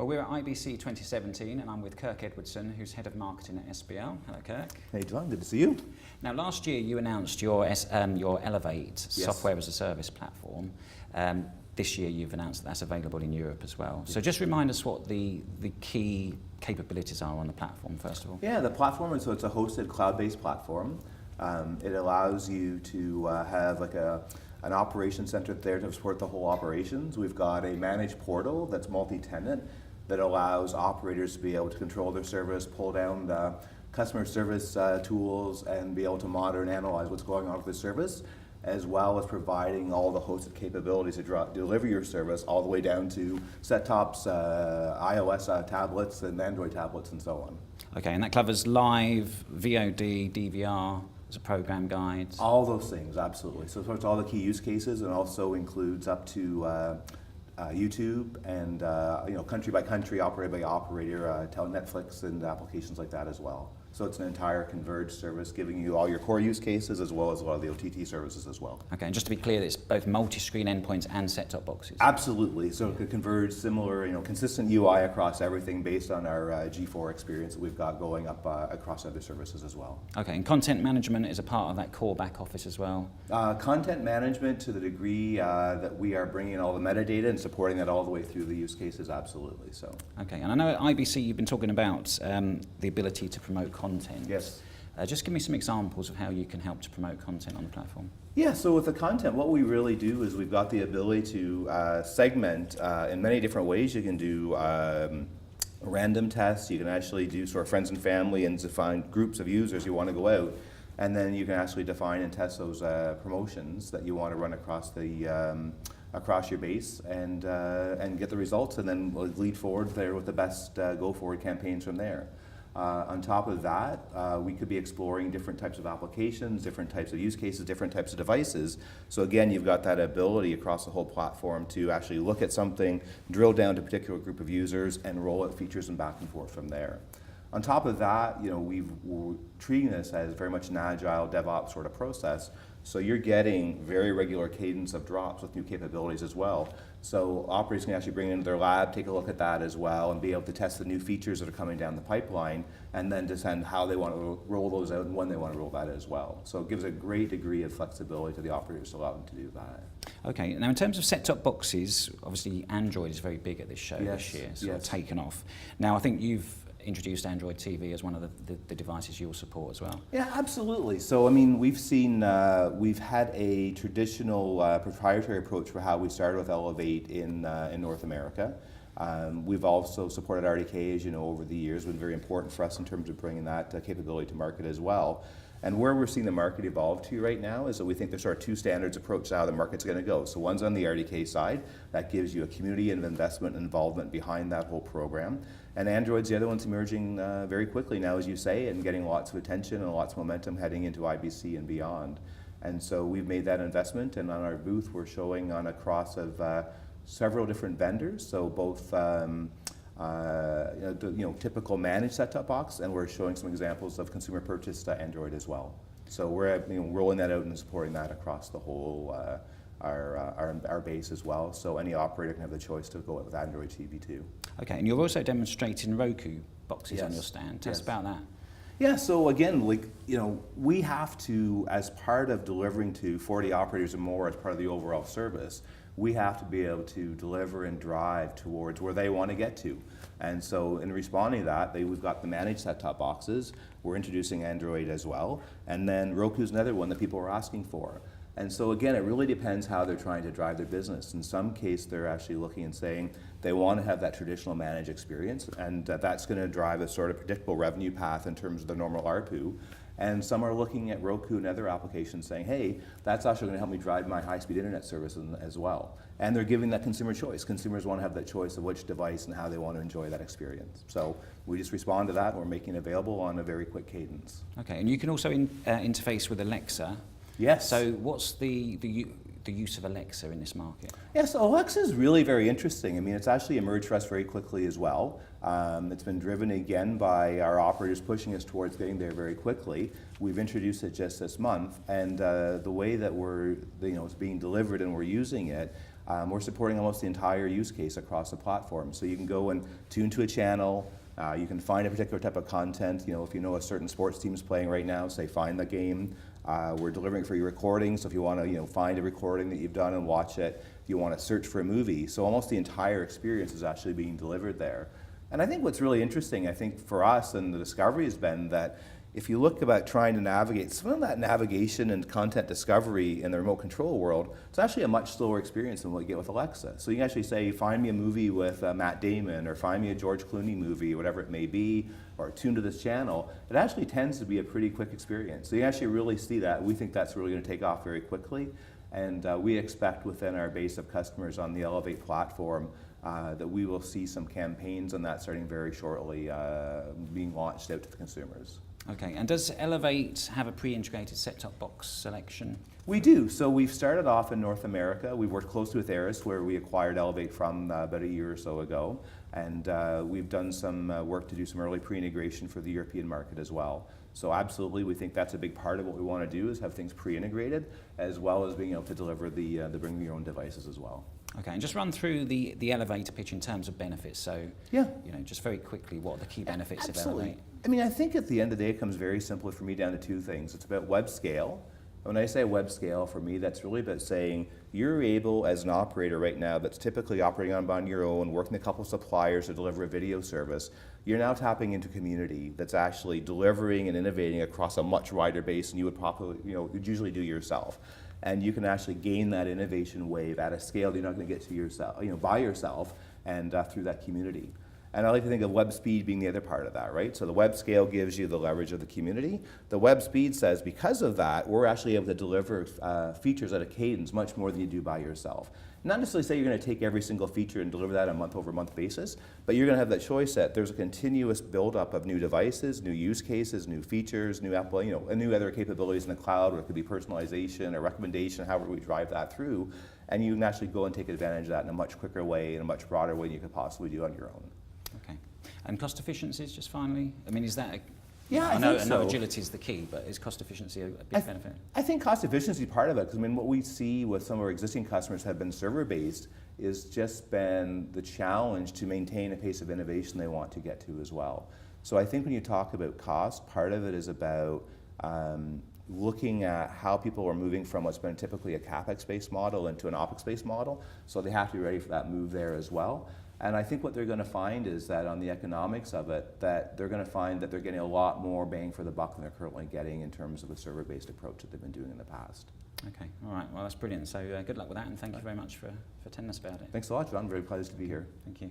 Well, we're at IBC 2017 and I'm with Kirk Edwardson, who's Head of Marketing at Espial. Hello, Kirk. Hey, John, good to see you. Now, last year you announced your Elevate software as a service platform. This year you've announced that's available in Europe as well. So just remind us what the key capabilities are on the platform, first of all. Yeah, the platform, so it's a hosted cloud-based platform. It allows you to have like an operations center there to support the whole operations. We've got a managed portal that's multi-tenant that allows operators to be able to control their service, pull down the customer service tools, and be able to monitor and analyze what's going on with the service, as well as providing all the hosted capabilities to deliver your service all the way down to set-tops, iOS tablets, and Android tablets, and so on. Okay, and that covers live, VOD, DVR, as a program guide? All those things, absolutely. So it's all the key use cases, and also includes up to YouTube and country by country, operator by operator, Netflix and applications like that as well. So it's an entire converged service giving you all your core use cases as well as a lot of the OTT services as well. Okay, and just to be clear, it's both multi-screen endpoints and set-top boxes? Absolutely. So it could converge similar, consistent UI across everything based on our G4 experience that we've got going up across other services as well. Okay, and content management is a part of that core back office as well? Content management, to the degree that we are bringing all the metadata and supporting that all the way through the use cases, absolutely. So. Okay, and I know at IBC you've been talking about the ability to promote content. Yes. Just give me some examples of how you can help to promote content on the platform. Yeah, so with the content, what we really do is we've got the ability to segment in many different ways. You can do random tests, you can actually do sort of friends and family and define groups of users you want to go out, and then you can actually define and test those promotions that you want to run across the across your base and get the results, and then lead forward there with the best go-forward campaigns from there. On top of that, we could be exploring different types of applications, different types of use cases, different types of devices. So again, you've got that ability across the whole platform to actually look at something, drill down to a particular group of users, and roll out features and back and forth from there. On top of that, we're treating this as very much an agile DevOps sort of process. So you're getting very regular cadence of drops with new capabilities as well. So operators can actually bring it into their lab, take a look at that as well, and be able to test the new features that are coming down the pipeline, and then decide how they want to roll those out and when they want to roll that as well. So it gives a great degree of flexibility to the operators to allow them to do that. Okay, now in terms of set-top boxes, obviously Android is very big at this show this year, sort of taken off. Now I think you've introduced Android TV as one of the devices you'll support as well. Yeah, absolutely. So I mean, we've seen, we've had a traditional proprietary approach for how we started with Elevate in North America. We've also supported RDK, as you know, over the years. It's been very important for us in terms of bringing that capability to market as well. And where we're seeing the market evolve to right now is that we think there's sort of two standards approach to how the market's going to go. So one's on the RDK side, that gives you a community of investment and involvement behind that whole program. And Android's the other one's emerging very quickly now, as you say, and getting lots of attention and lots of momentum heading into IBC and beyond. And so we've made that investment, and on our booth we're showing on a cross of several different vendors, so both typical managed set-top box, and we're showing some examples of consumer purchased Android as well. So we're rolling that out and supporting that across the whole our base as well. So any operator can have the choice to go with Android TV too. Okay, and you're also demonstrating Roku boxes on your stand. Tell us about that. Yeah, so again, we have to, as part of delivering to 40 operators or more as part of the overall service, we have to be able to deliver and drive towards where they want to get to. And so in responding to that, we've got the managed set-top boxes, we're introducing Android as well, and then Roku's another one that people are asking for. And so again, it really depends how they're trying to drive their business. In some case, they're actually looking and saying they want to have that traditional managed experience, and that's going to drive a sort of predictable revenue path in terms of the normal ARPU. And some are looking at Roku and other applications saying, hey, that's actually going to help me drive my high-speed internet service as well. And they're giving that consumer choice. Consumers want to have that choice of which device and how they want to enjoy that experience. So we just respond to that, and we're making it available on a very quick cadence. Okay, and you can also interface with Elixir. Yes. So what's the use of Elixir in this market? Yeah, so Alexa is really very interesting. I mean, it's actually emerged for us very quickly as well. It's been driven again by our operators pushing us towards getting there very quickly. We've introduced it just this month, and the way that it's being delivered and we're using it, We're supporting almost the entire use case across the platform. So you can go and tune to a channel. You can find a particular type of content. You know, if you know a certain sports team is playing right now, say find the game. We're delivering free recordings, so if you want to find a recording that you've done and watch it, if you want to search for a movie. So almost the entire experience is actually being delivered there. And I think what's really interesting, I think for us and the discovery has been that if you look about trying to navigate, some of that navigation and content discovery in the remote control world, it's actually a much slower experience than what you get with Alexa. So you can actually say, find me a movie with Matt Damon, or find me a George Clooney movie, whatever it may be, or tune to this channel. It actually tends to be a pretty quick experience. So you actually really see that. We think that's really going to take off very quickly. And we expect within our base of customers on the Elevate platform that we will see some campaigns on that starting very shortly, being launched out to the consumers. Okay, and does Elevate have a pre-integrated set-top box selection? We do. So we've started off in North America. We've worked closely with Eris, where we acquired Elevate from about a year or so ago. And we've done some work to do some early pre-integration for the European market as well. So absolutely, we think that's a big part of what we want to do, is have things pre-integrated, as well as being able to deliver the bring your own devices as well. Okay, and just run through the elevator pitch in terms of benefits. So, yeah, just very quickly, what are the key benefits absolutely. of Elevate? I mean, I think at the end of the day, it comes very simply for me down to two things. It's about web scale. When I say web scale, for me, that's really about saying you're able, as an operator right now that's typically operating on your own, working with a couple of suppliers to deliver a video service, you're now tapping into community that's actually delivering and innovating across a much wider base than you would probably, you'd usually do yourself. And you can actually gain that innovation wave at a scale that you're not going to get to yourself, by yourself, and through that community. And I like to think of web speed being the other part of that, right? So the web scale gives you the leverage of the community. The web speed says, because of that, we're actually able to deliver features at a cadence much more than you do by yourself. Not necessarily say you're going to take every single feature and deliver that on a month-over-month basis, but you're going to have that choice that there's a continuous buildup of new devices, new use cases, new features, new and new other capabilities in the cloud, or it could be personalization or recommendation, however we drive that through, and you can actually go and take advantage of that in a much quicker way, in a much broader way than you could possibly do on your own. Okay. And cost efficiencies, just finally? I mean, is that I know so. agility is the key, but is cost efficiency a big benefit? I think cost efficiency is part of it, because I mean, what we see with some of our existing customers have been server-based is just been the challenge to maintain a pace of innovation they want to get to as well. So I think when you talk about cost, part of it is about looking at how people are moving from what's been typically a CapEx-based model into an OpEx-based model, so they have to be ready for that move there as well. And I think what they're going to find is that on the economics of it, that they're going to find that they're getting a lot more bang for the buck than they're currently getting in terms of the server-based approach that they've been doing in the past. Okay, all right, well that's brilliant. So good luck with that, and thank you very much for telling us about it. Thanks a lot, John. Very pleased to be here. Thank you.